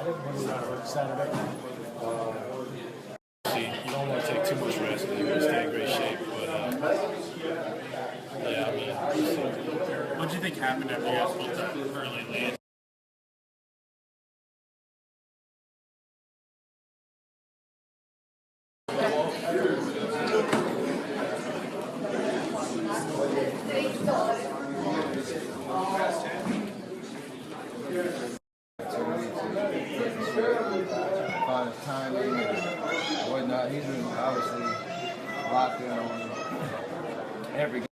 excited? What is that for Saturday? You don't want to take too much rest. You want to stay in great shape. But yeah, I mean, what do you think happened after you guys built that early lead? Find his timing and whatnot. He's been obviously locked in on every game.